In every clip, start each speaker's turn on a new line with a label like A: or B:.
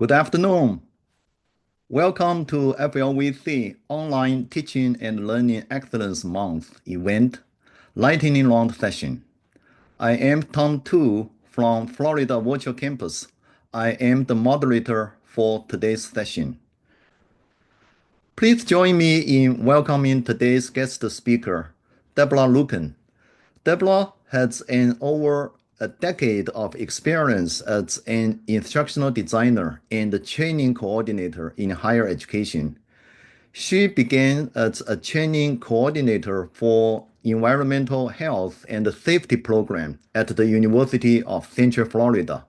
A: Good afternoon. Welcome to FLVC Online Teaching and Learning Excellence Month event, Lightning Round session. I am Tom Tu from Florida Virtual Campus. I am the moderator for today's session. Please join me in welcoming today's guest speaker, Debra Luken. Debra has over a decade of experience as an instructional designer and training coordinator in higher education. She began as a training coordinator for environmental health and safety program at the University of Central Florida.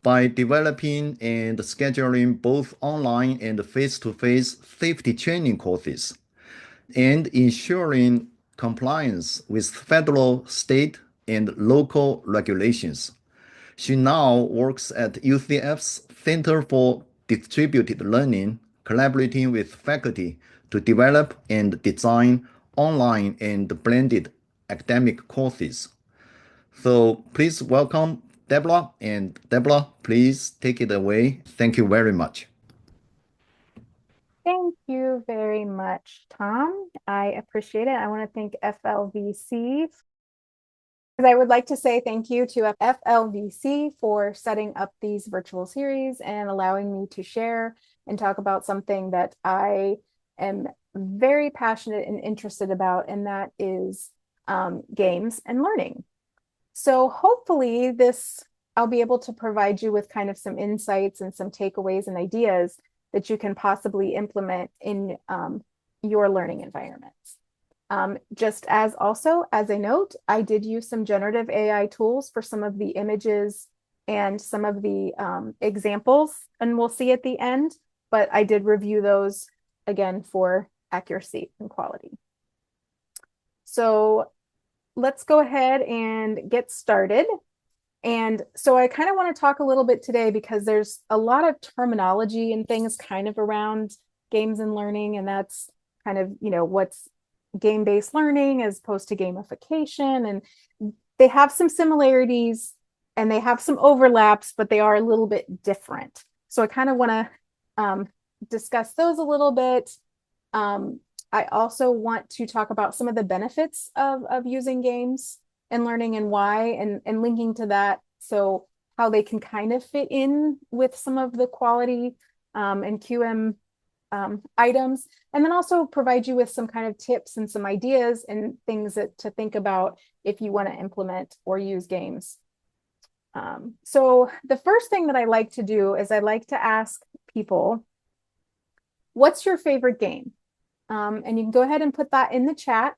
A: By developing and scheduling both online and face-to-face safety training courses, and ensuring compliance with federal, state, and local regulations. She now works at UCF's Center for Distributed Learning, collaborating with faculty to develop and design online and blended academic courses. So please welcome Debra, and Debra, please take it away. Thank you very much.
B: Thank you very much, Tom. I appreciate it. I want to thank FLVC. I would like to say thank you to FLVC for setting up these virtual series and allowing me to share and talk about something that I am very passionate and interested about, and that is games and learning. So hopefully I'll be able to provide you with kind of some insights and some takeaways and ideas that you can possibly implement in your learning environments. Just as a note, I did use some generative AI tools for some of the images and some of the examples, and we'll see at the end, but I did review those again for accuracy and quality. So let's go ahead and get started. And so I kind of want to talk a little bit today because there's a lot of terminology and things kind of around games and learning, and that's kind of, what's game-based learning as opposed to gamification. And they have some similarities and they have some overlaps, but they are a little bit different. So I kind of want to discuss those a little bit. I also want to talk about some of the benefits of using games and learning and why, and linking to that. So how they can kind of fit in with some of the quality and QM items, and then also provide you with some kind of tips and some ideas and things to think about if you want to implement or use games. So the first thing that I like to do is I like to ask people, what's your favorite game? And you can go ahead and put that in the chat.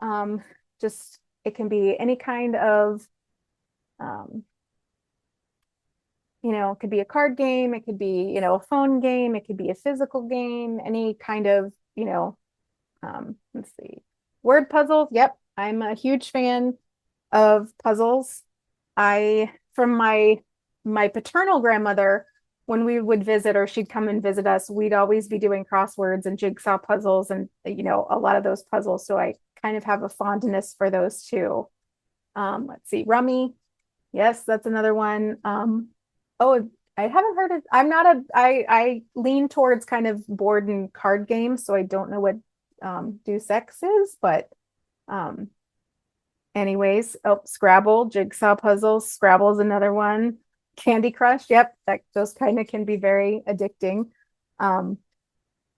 B: It can be any kind of, it could be a card game, it could be, a phone game, it could be a physical game, any kind of, let's see, word puzzles. Yep, I'm a huge fan of puzzles. From my paternal grandmother, when we would visit or she'd come and visit us, we'd always be doing crosswords and jigsaw puzzles and, a lot of those puzzles. So I kind of have a fondness for those too. Let's see, Rummy. Yes, that's another one. Oh, I haven't heard of, I lean towards kind of board and card games, so I don't know what Deus Ex is, but anyways, Scrabble, jigsaw puzzles, Scrabble is another one. Candy Crush, yep, those kind of can be very addicting.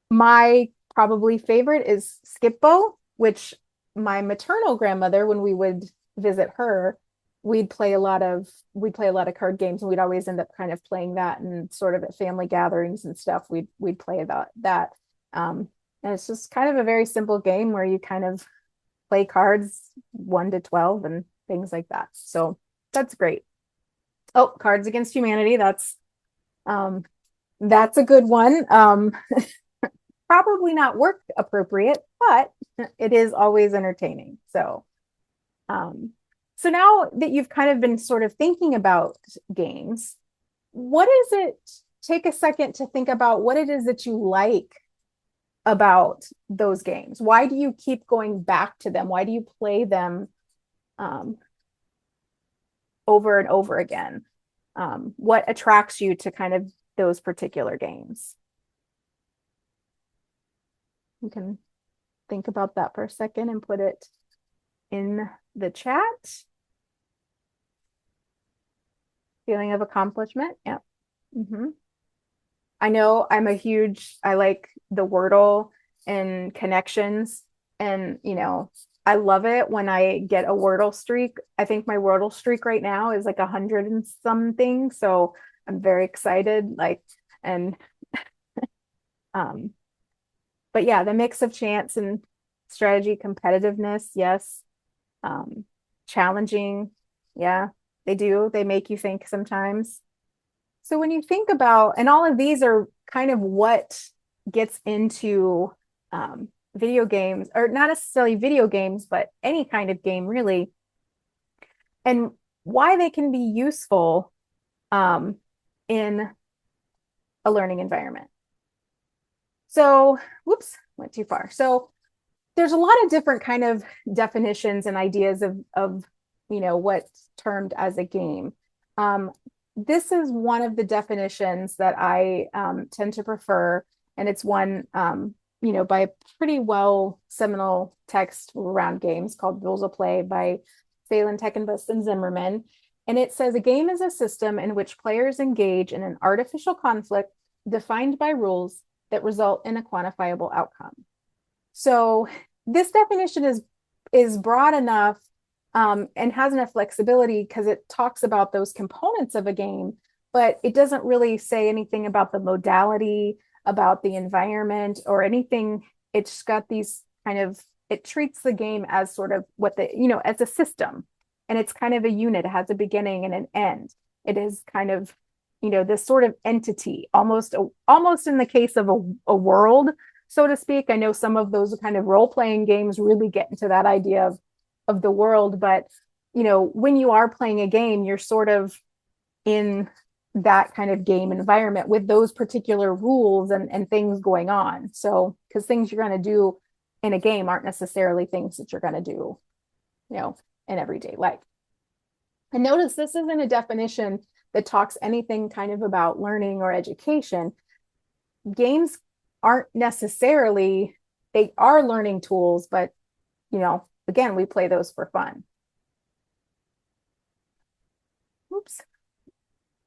B: My probably favorite is Skip-Bo, which my maternal grandmother, when we would visit her, we'd play a lot of card games, and we'd always end up kind of playing that, and sort of at family gatherings and stuff, we'd play about that. And it's just kind of a very simple game where you kind of play cards 1 to 12 and things like that. So that's great. Oh, Cards Against Humanity. That's a good one. Probably not work appropriate, but it is always entertaining. So now that you've kind of been sort of thinking about games, what is it? Take a second to think about what it is that you like about those games. Why do you keep going back to them? Why do you play them over and over again? What attracts you to kind of those particular games? You can think about that for a second and put it in the chat. Feeling of accomplishment. Yeah. Mm-hmm. I know I like the Wordle and connections. And, I love it when I get a Wordle streak. I think my Wordle streak right now is like 100 and something. So I'm very excited. And, um, but yeah, the mix of chance and strategy, competitiveness, yes. Um, Challenging, yeah, they do. They make you think sometimes. So when you think about, and all of these are kind of what gets into video games, or not necessarily video games, but any kind of game really, and why they can be useful um, in a learning environment. So, whoops, went too far. So there's a lot of different kind of definitions and ideas of what's termed as a game. Um, this is one of the definitions that I tend to prefer, and it's one by a pretty well seminal text around games called Rules of Play by Phelan, Teckenbust, and Zimmerman. And it says a game is a system in which players engage in an artificial conflict defined by rules that result in a quantifiable outcome. So this definition is broad enough and has enough flexibility because it talks about those components of a game, but it doesn't really say anything about the modality, about the environment, or anything. It's got these it treats the game as sort of as a system, and it's kind of a unit. It has a beginning and an end. It is kind of, this sort of entity, almost in the case of a world, so to speak. I know some of those kind of role-playing games really get into that idea of the world, but when you are playing a game, you're sort of in that kind of game environment with those particular rules and things going on. So, because things you're going to do in a game aren't necessarily things that you're going to do, in everyday life. And notice this isn't a definition that talks anything kind of about learning or education. Games aren't necessarily, they are learning tools, but again, we play those for fun. Oops.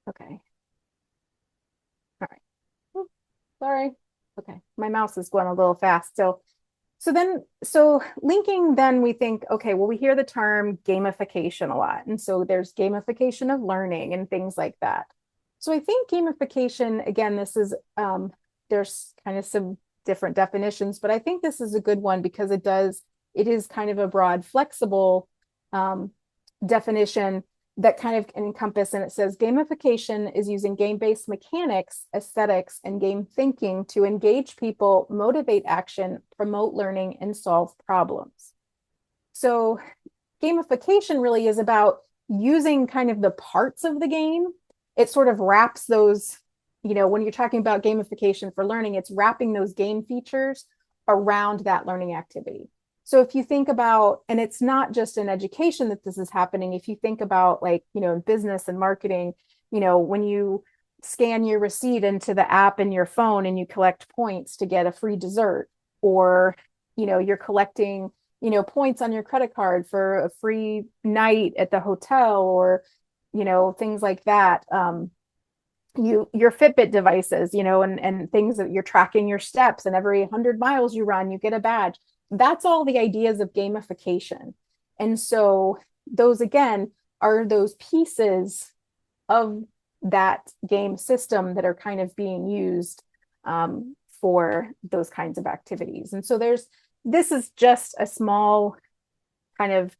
B: Okay. All right. Oops. Sorry. Okay. My mouse is going a little fast. So linking, then we think, okay, well, we hear the term gamification a lot. And so there's gamification of learning and things like that. So I think gamification, again, this is, there's kind of some different definitions, but I think this is a good one because it is kind of a broad, flexible definition that kind of encompass, and it says gamification is using game-based mechanics, aesthetics, and game thinking to engage people, motivate action, promote learning, and solve problems. So gamification really is about using kind of the parts of the game. It sort of wraps those, when you're talking about gamification for learning, it's wrapping those game features around that learning activity. So if you think about, and it's not just in education that this is happening, if you think about in business and marketing, when you scan your receipt into the app in your phone and you collect points to get a free dessert, or, you're collecting, points on your credit card for a free night at the hotel, or, things like that. Your Fitbit devices, and things that you're tracking your steps, and every 100 miles you run, you get a badge. That's all the ideas of gamification. And so those, again, are those pieces of that game system that are kind of being used for those kinds of activities. And so this is just a small kind of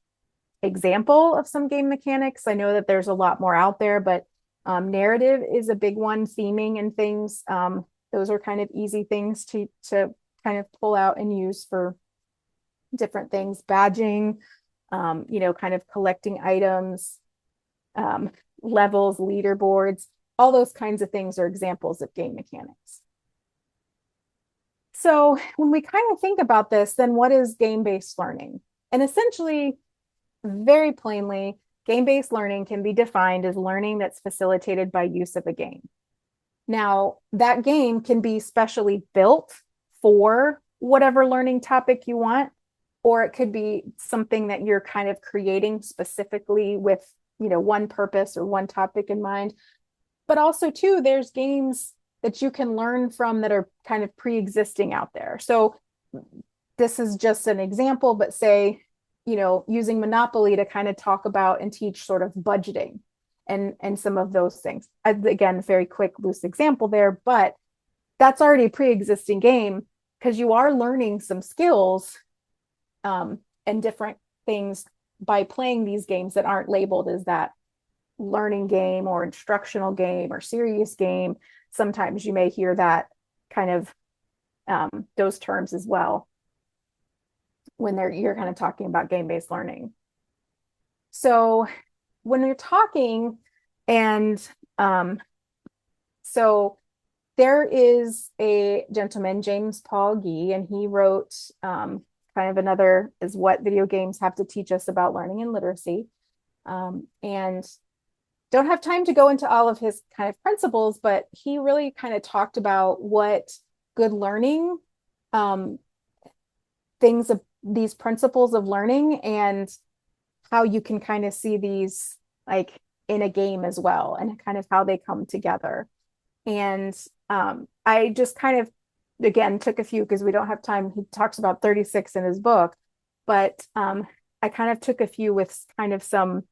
B: example of some game mechanics. I know that there's a lot more out there, but narrative is a big one, theming and things. Those are kind of easy things to kind of pull out and use for different things. Badging, kind of collecting items, levels, leaderboards, all those kinds of things are examples of game mechanics. So when we kind of think about this, then what is game-based learning? And essentially, very plainly, game-based learning can be defined as learning that's facilitated by use of a game. Now, that game can be specially built for whatever learning topic you want, or it could be something that you're kind of creating specifically with, one purpose or one topic in mind. But also, too, there's games that you can learn from that are kind of pre-existing out there. So this is just an example, but say, using Monopoly to kind of talk about and teach sort of budgeting and some of those things. Again, very quick, loose example there, but that's already a pre-existing game because you are learning some skills and different things by playing these games that aren't labeled as that learning game or instructional game or serious game. Sometimes you may hear that kind of those terms as well when you're kind of talking about game-based learning. So when you're talking, and so there is a gentleman, James Paul Gee, and he wrote kind of another is what video games have to teach us about learning and literacy. And don't have time to go into all of his kind of principles, but he really kind of talked about what good learning things of these principles of learning and how you can kind of see these like in a game as well and kind of how they come together. And I just kind of again took a few because we don't have time. He talks about 36 in his book, but I kind of took a few with kind of some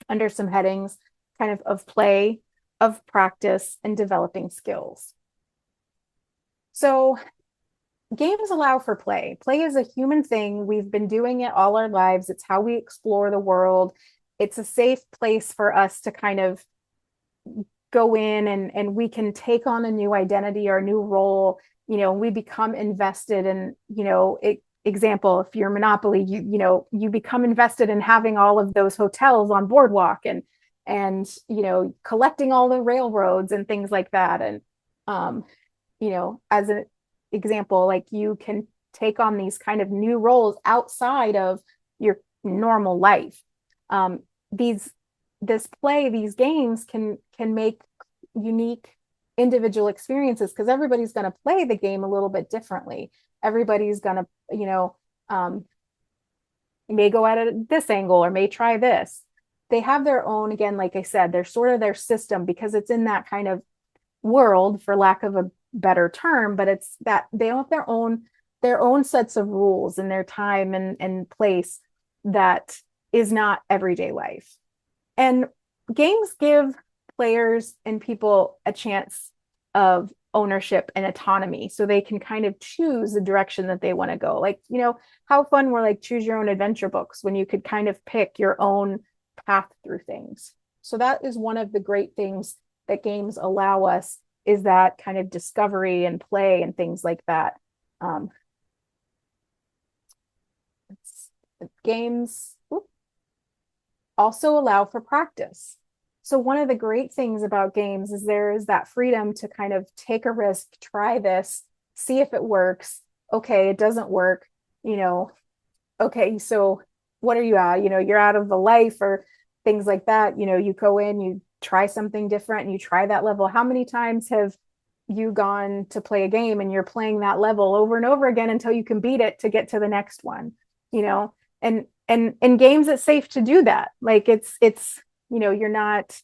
B: under some headings kind of play, of practice, and developing skills. So games allow for play. Play is a human thing. We've been doing it all our lives. It's how we explore the world. It's a safe place for us to kind of go in and we can take on a new identity or a new role. We become invested in, example, if you're Monopoly, you become invested in having all of those hotels on Boardwalk and collecting all the railroads and things like that. And as an example, like you can take on these kind of new roles outside of your normal life. These games can make unique individual experiences because everybody's going to play the game a little bit differently. Everybody's going to, may go at it this angle or may try this. They have their own, again, like I said, they're sort of their system because it's in that kind of world, for lack of a better term, but it's that they have their own sets of rules and their time and place that is not everyday life. And games give players and people a chance of ownership and autonomy so they can kind of choose the direction that they want to go. Like, how fun were like choose your own adventure books when you could kind of pick your own path through things. So that is one of the great things that games allow us, is that kind of discovery and play and things like that. Games also allow for practice. So one of the great things about games is there is that freedom to kind of take a risk, try this, see if it works. Okay, it doesn't work, okay, so what are you at? You're out of the life or things like that. You go in, you try something different and you try that level. How many times have you gone to play a game and you're playing that level over and over again until you can beat it to get to the next one? And in games it's safe to do that. Like it's you're not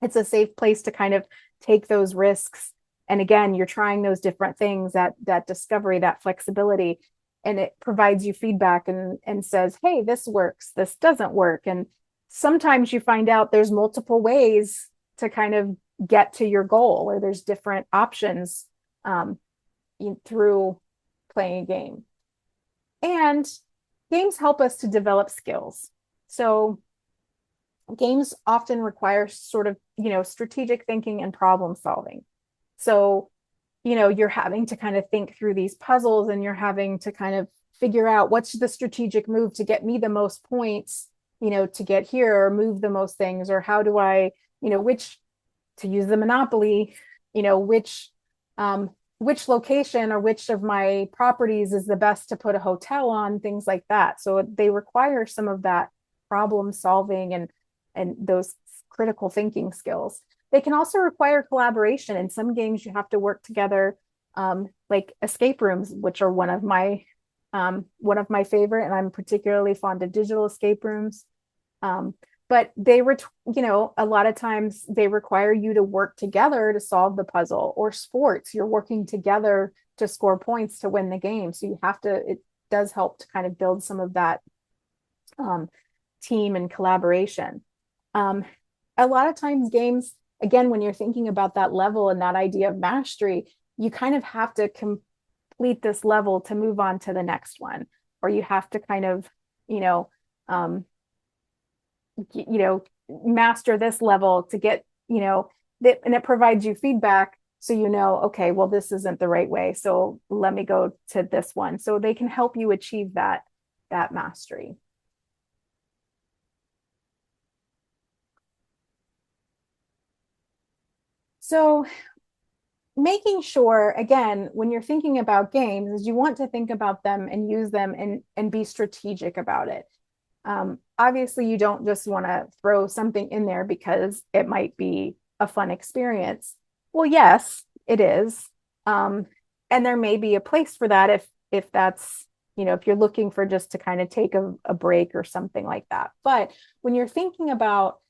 B: it's a safe place to kind of take those risks. And again, you're trying those different things, that discovery, that flexibility, and it provides you feedback and says, hey, this works, this doesn't work. And sometimes you find out there's multiple ways to kind of get to your goal, or there's different options through playing a game. And games help us to develop skills. So games often require sort of, strategic thinking and problem solving. So, you're having to kind of think through these puzzles and you're having to kind of figure out what's the strategic move to get me the most points, to get here, or move the most things, or how do I, which, to use the Monopoly, which location or which of my properties is the best to put a hotel on, things like that. So they require some of that problem solving and those critical thinking skills. They can also require collaboration. In some games, you have to work together, like escape rooms, which are one of my favorite, and I'm particularly fond of digital escape rooms. But a lot of times they require you to work together to solve the puzzle. Or sports, you're working together to score points to win the game. So it does help to kind of build some of that team and collaboration. Um, a lot of times games, again, when you're thinking about that level and that idea of mastery, you kind of have to complete this level to move on to the next one, or you have to kind of, you know, um, master this level to get, that, and it provides you feedback. So, okay, well, this isn't the right way. So let me go to this one. So they can help you achieve that mastery. So making sure, again, when you're thinking about games, is you want to think about them and use them and be strategic about it. Obviously, you don't just want to throw something in there because it might be a fun experience. Well, yes, it is. And there may be a place for that if that's, if you're looking for just to kind of take a break or something like that. But when you're thinking about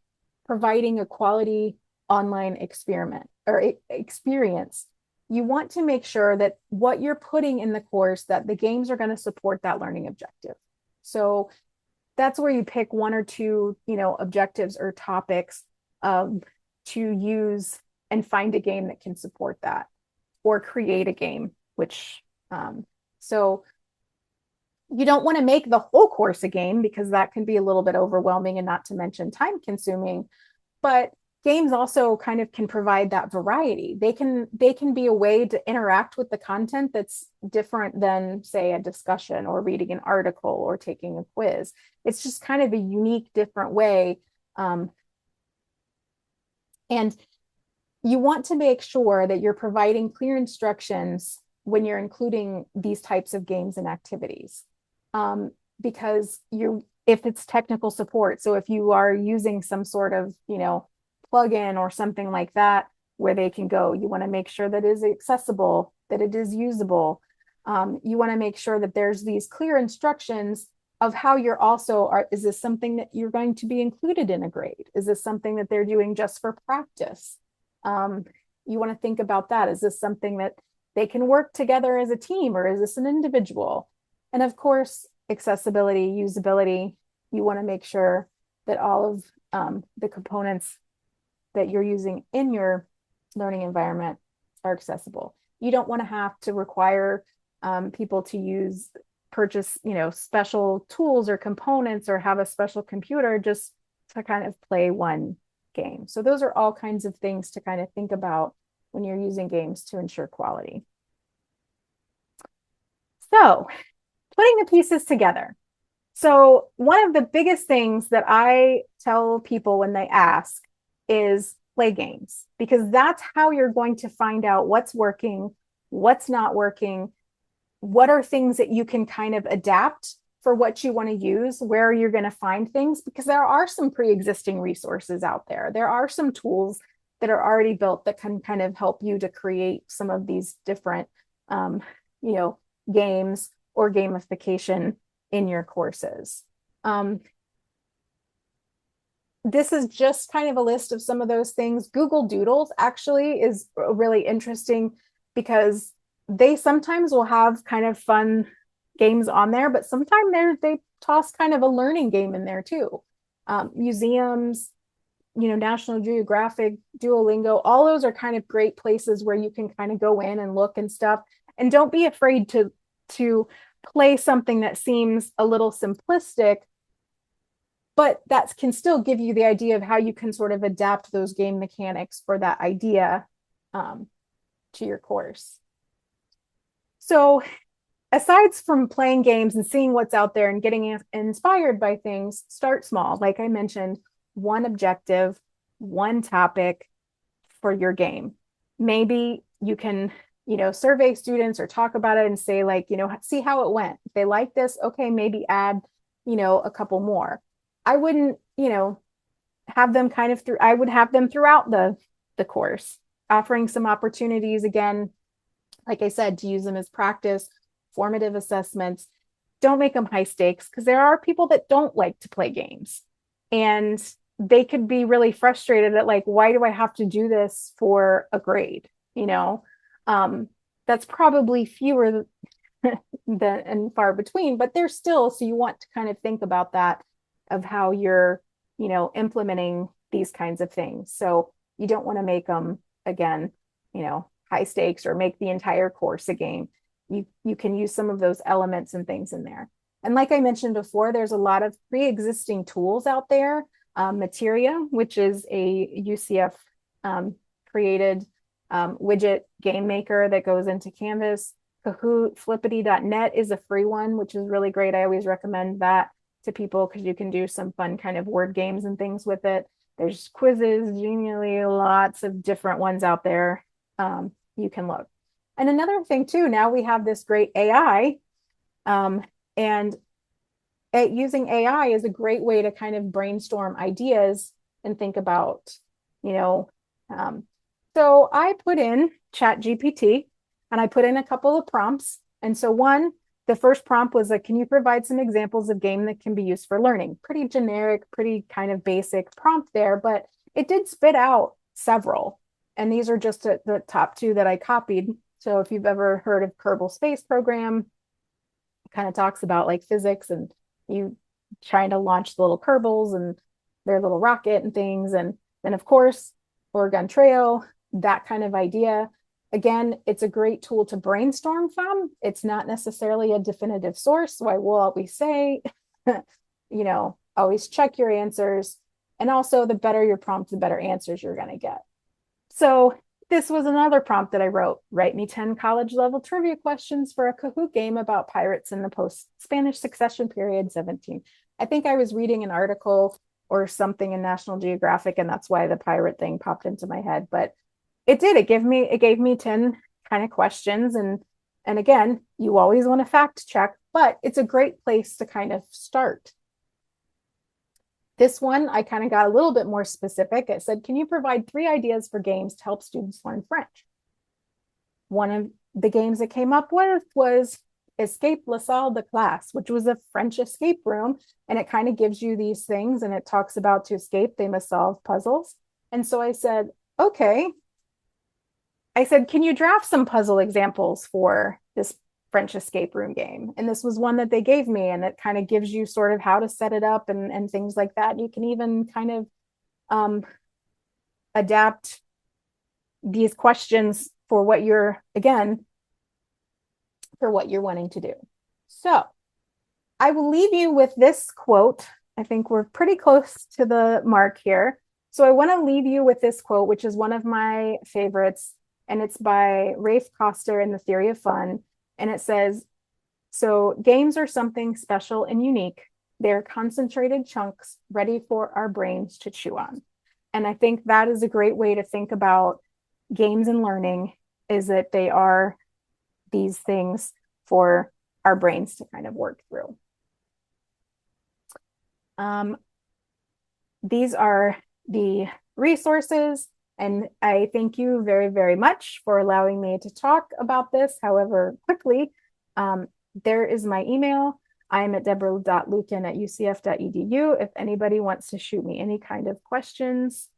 B: providing a quality online experiment or experience, you want to make sure that what you're putting in the course, that the games are going to support that learning objective. So that's where you pick one or two, objectives or topics to use and find a game that can support that, or create a game, so you don't want to make the whole course a game because that can be a little bit overwhelming and not to mention time consuming. But games also kind of can provide that variety. They can be a way to interact with the content that's different than, say, a discussion or reading an article or taking a quiz. It's just kind of a unique, different way. And you want to make sure that you're providing clear instructions when you're including these types of games and activities. Because if it's technical support, so if you are using some sort of, plugin or something like that where they can go, you want to make sure that it is accessible, that it is usable. You want to make sure that there's these clear instructions of how is this something that you're going to be included in a grade? Is this something that they're doing just for practice? You want to think about that. Is this something that they can work together as a team, or is this an individual? And of course, accessibility, usability. You want to make sure that all of the components that you're using in your learning environment are accessible. You don't want to have to require people to purchase, special tools or components or have a special computer just to kind of play one game. So those are all kinds of things to kind of think about when you're using games to ensure quality. So putting the pieces together. So one of the biggest things that I tell people when they ask is play games, because that's how you're going to find out what's working, what's not working, what are things that you can kind of adapt for what you want to use, where you're going to find things, because there are some pre-existing resources out there. There are some tools that are already built that can kind of help you to create some of these different, games or gamification in your courses. This is just kind of a list of some of those things. Google Doodles actually is really interesting because they sometimes will have kind of fun games on there, but sometimes they toss kind of a learning game in there too. Museums, National Geographic, Duolingo, all those are kind of great places where you can kind of go in and look and stuff. And don't be afraid to play something that seems a little simplistic, but that can still give you the idea of how you can sort of adapt those game mechanics for that idea to your course. So aside from playing games and seeing what's out there and getting inspired by things, start small. Like I mentioned, one objective, one topic for your game. Maybe you can, survey students or talk about it and say, like, see how it went. If they like this, okay, maybe add, a couple more. I wouldn't, have them I would have them throughout the the course, offering some opportunities again, like I said, to use them as practice, formative assessments. Don't make them high stakes because there are people that don't like to play games. And they could be really frustrated at like, why do I have to do this for a grade? You know, that's probably fewer than and far between, but they're still, so you want to kind of think about that of how you're, implementing these kinds of things. So you don't want to make them again, high stakes or make the entire course a game. You can use some of those elements and things in there. And like I mentioned before, there's a lot of pre-existing tools out there. Materia, which is a UCF created widget game maker that goes into Canvas. Kahoot, flippity.net is a free one, which is really great. I always recommend that to people because you can do some fun kind of word games and things with it. There's quizzes, genially, lots of different ones out there. You can look. And another thing too, now we have this great AI, and using AI is a great way to kind of brainstorm ideas and think about, so I put in Chat GPT and I put in a couple of prompts. And so the first prompt was like, can you provide some examples of game that can be used for learning? Pretty generic, pretty kind of basic prompt there, but it did spit out several. And these are just the top two that I copied. So if you've ever heard of Kerbal Space Program, it kind of talks about like physics and you trying to launch the little Kerbals and their little rocket and things. And then of course, Oregon Trail, that kind of idea. Again, it's a great tool to brainstorm from. It's not necessarily a definitive source. So I will always say, always check your answers. And also the better your prompt, the better answers you're going to get. So this was another prompt that I wrote. Write me 10 college level trivia questions for a Kahoot game about pirates in the post-Spanish succession period 17. I think I was reading an article or something in National Geographic, and that's why the pirate thing popped into my head. But it did. It gave me 10 kind of questions. And again, you always want to fact check, but it's a great place to kind of start. This one, I kind of got a little bit more specific. It said, can you provide 3 ideas for games to help students learn French? One of the games it came up with was Escape la Salle de Classe, which was a French escape room. And it kind of gives you these things and it talks about to escape, they must solve puzzles. And so I said, okay. I said, can you draft some puzzle examples for this French escape room game? And this was one that they gave me, and it kind of gives you sort of how to set it up and things like that. You can even kind of adapt these questions for what you're wanting to do. So I will leave you with this quote. I think we're pretty close to the mark here. So I want to leave you with this quote, which is one of my favorites. And it's by Rafe Koster in The Theory of Fun. And it says, so games are something special and unique. They're concentrated chunks ready for our brains to chew on. And I think that is a great way to think about games and learning, is that they are these things for our brains to kind of work through. These are the resources. And I thank you very, very much for allowing me to talk about this, however quickly. There is my email. I'm at debra.luken@ucf.edu. If anybody wants to shoot me any kind of questions,